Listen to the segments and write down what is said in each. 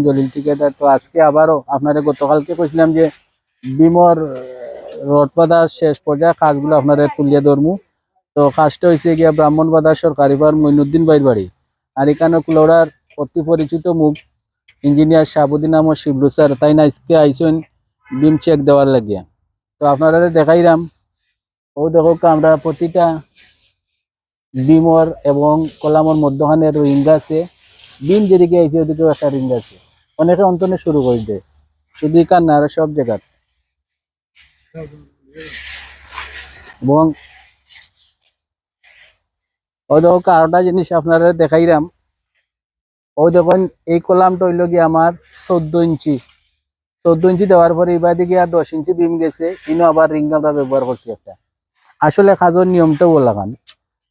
জলিল ঠিকাদার। তো আজকে আবারও আপনারা গতকালকে কইছিলাম যে বিমর রড বাঁধার শেষ পর্যায়ে কাজগুলো আপনারা তুলিয়ে ধরমু। তো কাজটা হয়েছে গিয়া ব্রাহ্মণবাজার সরকারি পার মইনুদ্দিন ভাইয়ের বাড়ি। আর এখানে কুলৌড়ার অতি পরিচিত মুখ ইঞ্জিনিয়ার শাহাবুদ্দিন আহমদ শিবলু স্যার, তাই না আজকে আইসেন বিম চেক দেওয়ার লাগিয়া। তো আপনারা দেখাইলাম, ও দেখো আমরা প্রতিটা বিমর এবং কলামর মধ্যখানে রিং আছে। বিম যেদিকে আইছে ওদিকেও একটা রিং আছে। অনেকে অন্তনে শুরু করে দেয়, শুধু কার না, আরো সব জায়গা। এবং ও দেখো আরেকটা জিনিস আপনারা দেখাইলাম, ও দেখুন এই কলামটা হইল গিয়ে আমার 14 ইঞ্চি। 14 ইঞ্চি দেওয়ার পরে এবার দিকে 10 ইঞ্চি বিম গেছে, ইনো আবার রিং আমরা ব্যবহার করছি একটা। আসলে কাজের নিয়মটাও লাগান।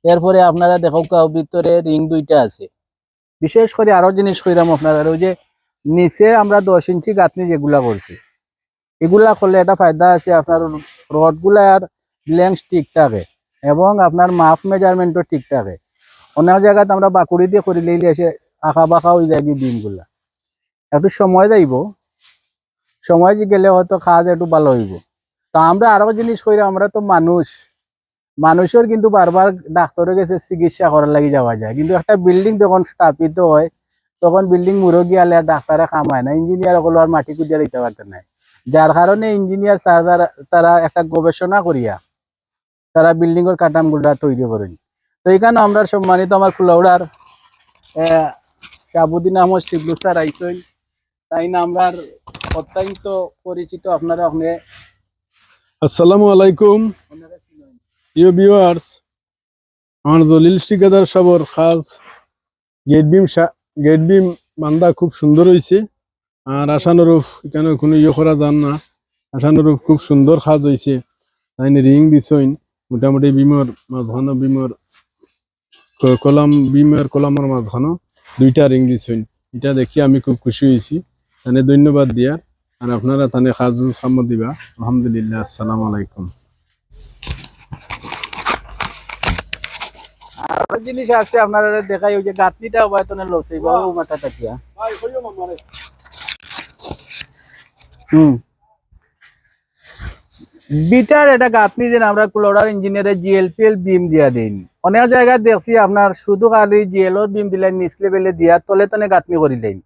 এরপরে আপনারা দেখো ভিতরে রিং দুইটা আছে। বিশেষ করে আরো জিনিস কইরাম আপনারা, ওই যে নিচে আমরা 10 ইঞ্চি গাঁথনি যেগুলা করছি, এগুলা করলে একটা ফায়দা আছে, আপনার রড গুলার লেন্থ ঠিক থাকে এবং আপনার মাপ মেজারমেন্টও ঠিক থাকে। অনেক জায়গাতে আমরা বাকুড়ি দিয়ে করে লইলে এসে আঁকা বাঁকা হয়ে যায় বিম গুলা। একটু সময় যাইব, সময় গেলে হয়তো কাজ একটু ভালো হইব। তো আমরা আরো জিনিস কইরা, আমরা তো মানুষের কিন্তু বারবার ডাক্তারের কাছে চিকিৎসা করার লাগি যাওয়া যায়, কিন্তু একটা বিল্ডিং যখন স্থাপিত হয় তখন বিল্ডিং মুরগি আলে আর ডাক্তারে কামায় না, ইঞ্জিনিয়ার হলো আর মাটি কুদিয়া দিতে পারতেন না। যার কারণে ইঞ্জিনিয়ার স্যার তারা একটা গবেষণা করিয়া তারা বিল্ডিং এর কাঠামোটা তৈরি করেন। তো এখানে আমরা সম্মানিত আমার কুলাউড়ার শাহাবুদ্দিন আহমদ শিবলু স্যার আইসেন, তাই না আমরা অত্যন্ত পরিচিত। আপনারা ওখানে আসসালামু আলাইকুম প্রিয় ভিউয়ার্স, আমার জলিল ঠিকাদার সাবর খাস গেট বিম বান্ধা খুব সুন্দর হয়েছে। আর আশানুরূপ এখানে কোনো করা যান না, আশানুরূপ খুব সুন্দর কাজ হয়েছে। তাই রিং দিছইন মোটামুটি বিমর মাঝখানো, কলামের মাঝখানো দুইটা রিং দিছইন। এটা দেখি আমি খুব খুশি হয়েছি, তাহলে ধন্যবাদ দিয়া। আর আপনারা তাহলে কাজ খাম দিবা। আলহামদুলিল্লাহ, আসসালামু আলাইকুম। আরো জিনিস আছে আপনারা দেখাই, ওই যে গাঁথনিটা হয়তো লসে বাবু মাথা টাকিয়া বিটার এটা গাঁথনি যেন আমরা কুলোড়ার ইঞ্জিনিয়ারের জিএলপিএল বিম দিয়া দিন। অনেক জায়গায় দেখছি আপনার শুধু খালি জিএলওর বিম দিলেন, নিচ লেভেলে দিয়া তলে তলে গাঁথনি করিলেন।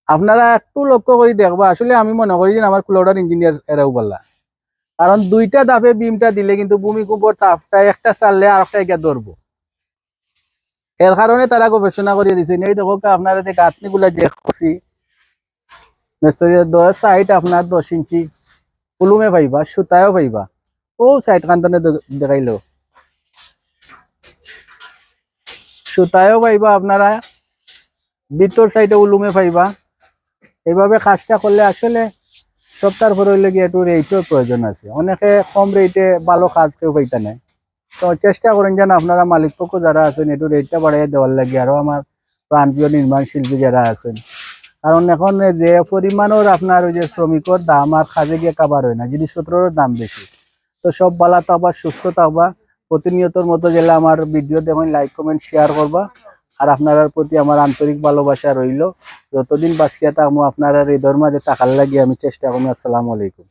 আপনারা একটু লক্ষ্য করে দেখবো, আসলে আমি মনে করি যে আমার কুলোড়ার ইঞ্জিনিয়ার এরাও বললা, কারণ দুইটা দাফে বিমটা দিলে কিন্তু ভূমিকম্পর তাপটা একটা চাললে আর একটা এগিয়ে ধরবো। এর কারণে তারা গবেষণা করিয়ে দিচ্ছে। এই দেখো আপনারা যে গাঁথনি গুলা যে করছি, সাইড আপনার 10 ইঞ্চি উলুমে পাইবা, সুতায়ও পাইবা। ও সাইড কান্তনে দেখাইলো সুতায়ও পাইবা, আপনারা ভিতর সাইডে উলুমে পাইবা। এইভাবে কাজটা করলে আসলে সপ্তাহ পর হইলে গিয়ে একটু রেটের প্রয়োজন আছে। অনেকে কম রেটে ভালো কাজ কেউ পাইতে নেয়। তো চেষ্টা করেন যেন আপনারা মালিক পক্ষ যারা আছেন একটু রেটটা বাড়াইয়া দেওয়ার লাগে, আরো আমার প্রাণপ্রিয় নির্মাণ শিল্পী যারা আছেন। কারণ এখন যে পরিমাণের আপনার ওই যে শ্রমিকের দাম আর কাজে গিয়ে কাবার হয় না, জিনিসপত্রের দাম বেশি। তো সব বালা থাকবা, সুস্থ থাকবা। প্রতিনিয়তর মতো গেলে আমার ভিডিও দেখুন, লাইক কমেন্ট শেয়ার করবা। আর আপনার প্রতি আমার আন্তরিক ভালোবাসা রইল। যতদিন বাঁচিয়া থাকবো আপনারা হৃদয়ের মাঝে থাকার লাগিয়ে আমি চেষ্টা করবো। আসসালামু আলাইকুম।